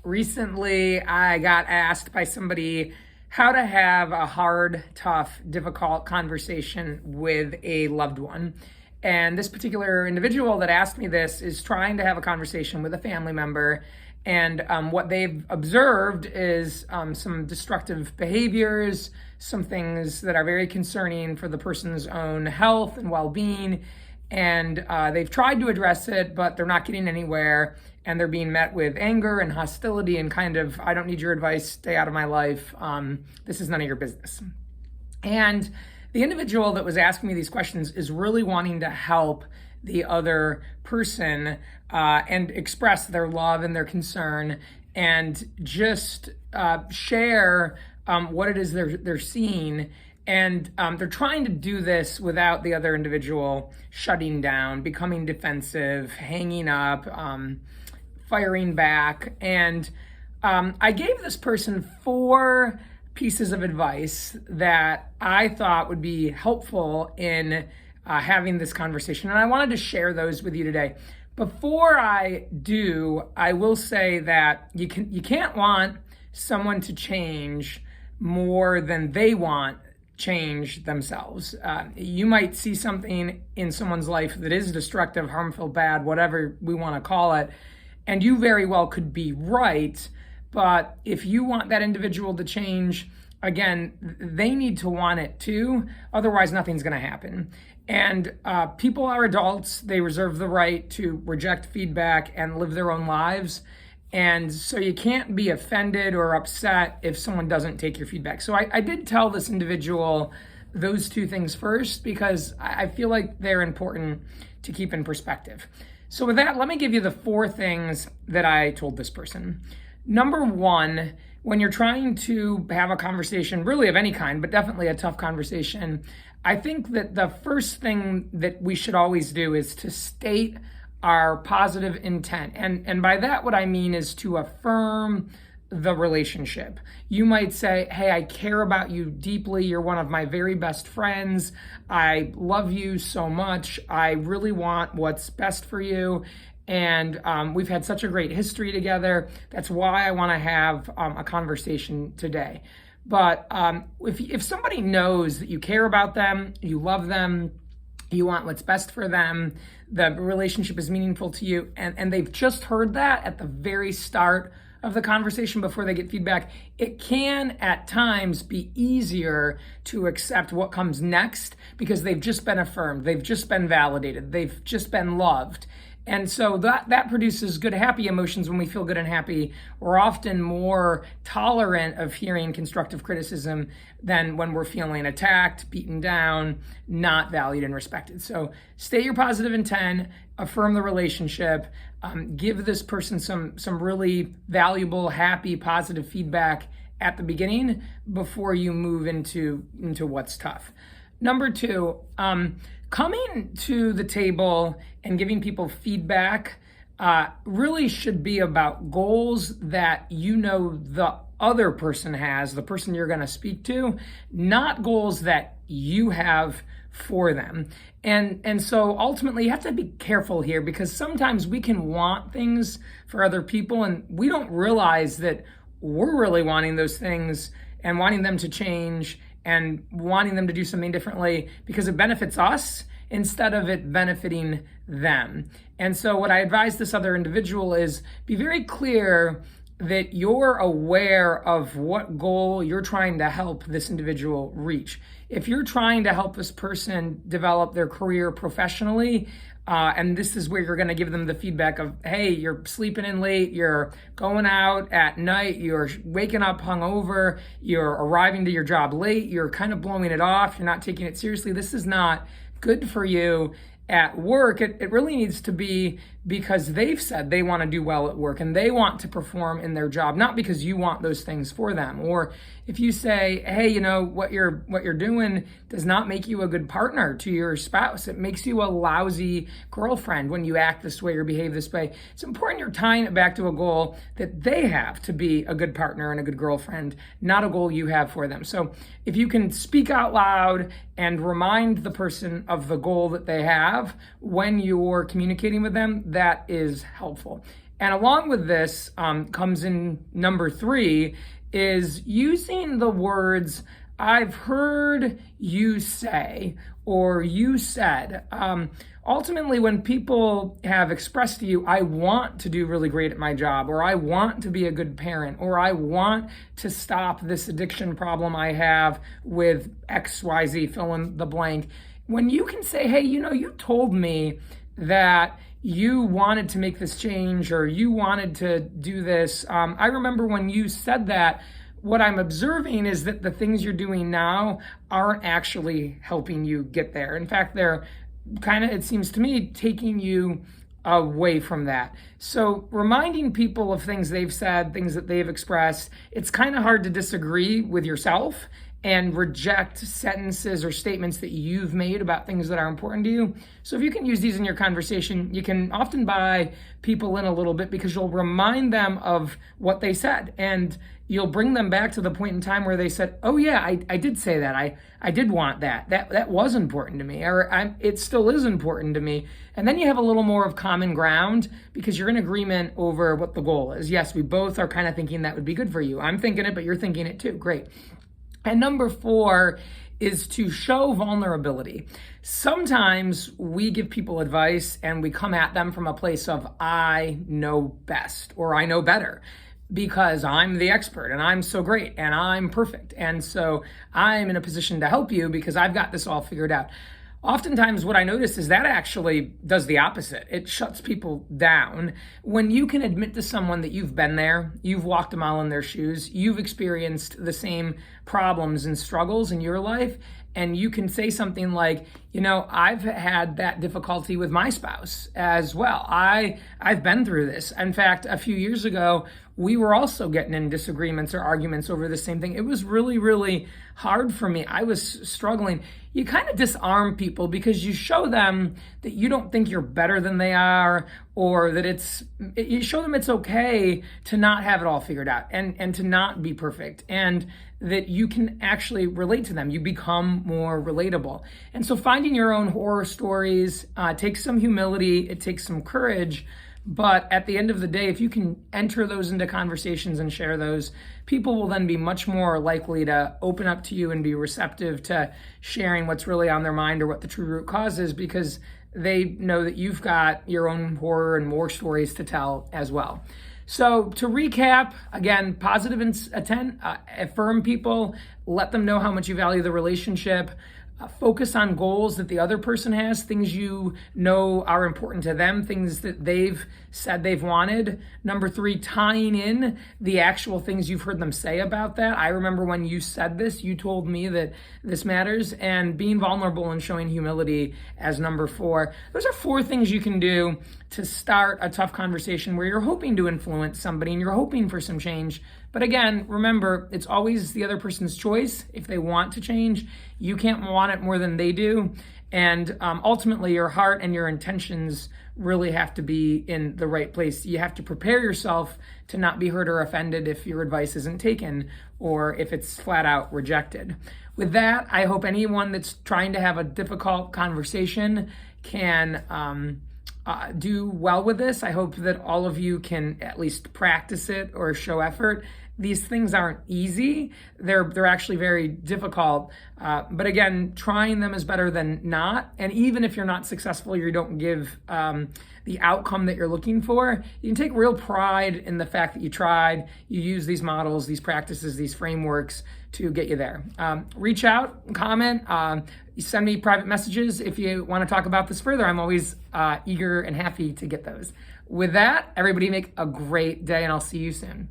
Recently, I got asked by somebody how to have a hard, tough, difficult conversation with a loved one. And this particular individual that asked me this is trying to have a conversation with a family member. And what they've observed is some destructive behaviors, some things that are very concerning for the person's own health and well-being. And they've tried to address it, but they're not getting anywhere. And they're being met with anger and hostility and kind of, I don't need your advice, stay out of my life. This is none of your business. And the individual that was asking me these questions is really wanting to help the other person and express their love and their concern and just share what it is they're seeing. And they're trying to do this without the other individual shutting down, becoming defensive, hanging up, firing back. And I gave this person 4 pieces of advice that I thought would be helpful in having this conversation. And I wanted to share those with you today. Before I do, I will say that you can't want someone to change more than they want change themselves. You might see something in someone's life that is destructive, harmful, bad, whatever we want to call it, and you very well could be right. But if you want that individual to change, again, they need to want it too. Otherwise, nothing's going to happen. And people are adults. They reserve the right to reject feedback and live their own lives. And so you can't be offended or upset if someone doesn't take your feedback. So I did tell this individual those 2 things first because I feel like they're important to keep in perspective. So with that, let me give you the 4 things that I told this person. Number 1, when you're trying to have a conversation, really of any kind, but definitely a tough conversation, I think that the first thing that we should always do is to state our positive intent. And by that, what I mean is to affirm the relationship. You might say, hey, I care about you deeply. You're one of my very best friends. I love you so much. I really want what's best for you. And we've had such a great history together. That's why I want to have a conversation today. But if somebody knows that you care about them, you love them, you want what's best for them, the relationship is meaningful to you, and they've just heard that at the very start of the conversation before they get feedback, it can at times be easier to accept what comes next because they've just been affirmed, they've just been validated, they've just been loved. And so that produces good, happy emotions. When we feel good and happy, we're often more tolerant of hearing constructive criticism than when we're feeling attacked, beaten down, not valued and respected. So state your positive intent, affirm the relationship, give this person some really valuable, happy, positive feedback at the beginning before you move into what's tough. Number 2, coming to the table and giving people feedback really should be about goals that you know the other person has, the person you're going to speak to, not goals that you have for them. And so ultimately you have to be careful here because sometimes we can want things for other people and we don't realize that we're really wanting those things and wanting them to change and wanting them to do something differently because it benefits us instead of it benefiting them. And so what I advise this other individual is be very clear that you're aware of what goal you're trying to help this individual reach. If you're trying to help this person develop their career professionally, and this is where you're going to give them the feedback of, hey, you're sleeping in late, you're going out at night, you're waking up hungover, you're arriving to your job late, you're kind of blowing it off, you're not taking it seriously. This is not good for you at work. It really needs to be because they've said they want to do well at work and they want to perform in their job, not because you want those things for them. Or if you say, hey, you know, what you're doing does not make you a good partner to your spouse. It makes you a lousy girlfriend when you act this way or behave this way. It's important you're tying it back to a goal that they have to be a good partner and a good girlfriend, not a goal you have for them. So if you can speak out loud and remind the person of the goal that they have when you're communicating with them, that is helpful. And along with this comes in number 3 is using the words I've heard you say or you said. Ultimately, when people have expressed to you, I want to do really great at my job, or I want to be a good parent, or I want to stop this addiction problem I have with XYZ, fill in the blank. When you can say, hey, you told me that you wanted to make this change or you wanted to do this. I remember when you said that. What I'm observing is that the things you're doing now aren't actually helping you get there. In fact, they're kind of, it seems to me, taking you away from that. So reminding people of things they've said, things that they've expressed, it's kind of hard to disagree with yourself and reject sentences or statements that you've made about things that are important to you. So if you can use these in your conversation, you can often buy people in a little bit because you'll remind them of what they said, and you'll bring them back to the point in time where they said, oh yeah, I did say that. I did want that. That was important to me, or it still is important to me. And then you have a little more of common ground because you're in agreement over what the goal is. Yes, we both are kind of thinking that would be good for you. I'm thinking it, but you're thinking it too. Great. And number 4 is to show vulnerability. Sometimes we give people advice and we come at them from a place of I know best or I know better because I'm the expert and I'm so great and I'm perfect. And so I'm in a position to help you because I've got this all figured out. Oftentimes what I notice is that actually does the opposite. It shuts people down. When you can admit to someone that you've been there, you've walked a mile in their shoes, you've experienced the same problems and struggles in your life, and you can say something like, I've had that difficulty with my spouse as well. I've been through this. In fact, a few years ago, we were also getting in disagreements or arguments over the same thing. It was really, really hard for me. I was struggling. You kind of disarm people because you show them that you don't think you're better than they are, or that you show them it's okay to not have it all figured out and to not be perfect, and that you can actually relate to them. You become more relatable. And so finding your own horror stories takes some humility, it takes some courage. But at the end of the day, if you can enter those into conversations and share those, people will then be much more likely to open up to you and be receptive to sharing what's really on their mind or what the true root cause is, because they know that you've got your own horror and more stories to tell as well. So to recap, again, positive intent, affirm people, let them know how much you value the relationship. Focus on goals that the other person has, things you know are important to them, things that they've said they've wanted. Number 3, tying in the actual things you've heard them say about that. I remember when you said this, you told me that this matters. And being vulnerable and showing humility as number 4. Those are 4 things you can do to start a tough conversation where you're hoping to influence somebody and you're hoping for some change. But again, remember, it's always the other person's choice. If they want to change, you can't want it more than they do. And ultimately, your heart and your intentions really have to be in the right place. You have to prepare yourself to not be hurt or offended if your advice isn't taken or if it's flat out rejected. With that, I hope anyone that's trying to have a difficult conversation can do well with this. I hope that all of you can at least practice it or show effort. These things aren't easy. They're actually very difficult. But again, trying them is better than not. And even if you're not successful, you don't give the outcome that you're looking for, you can take real pride in the fact that you tried. You use these models, these practices, these frameworks to get you there. Reach out, comment, send me private messages if you want to talk about this further. I'm always eager and happy to get those. With that, everybody make a great day, and I'll see you soon.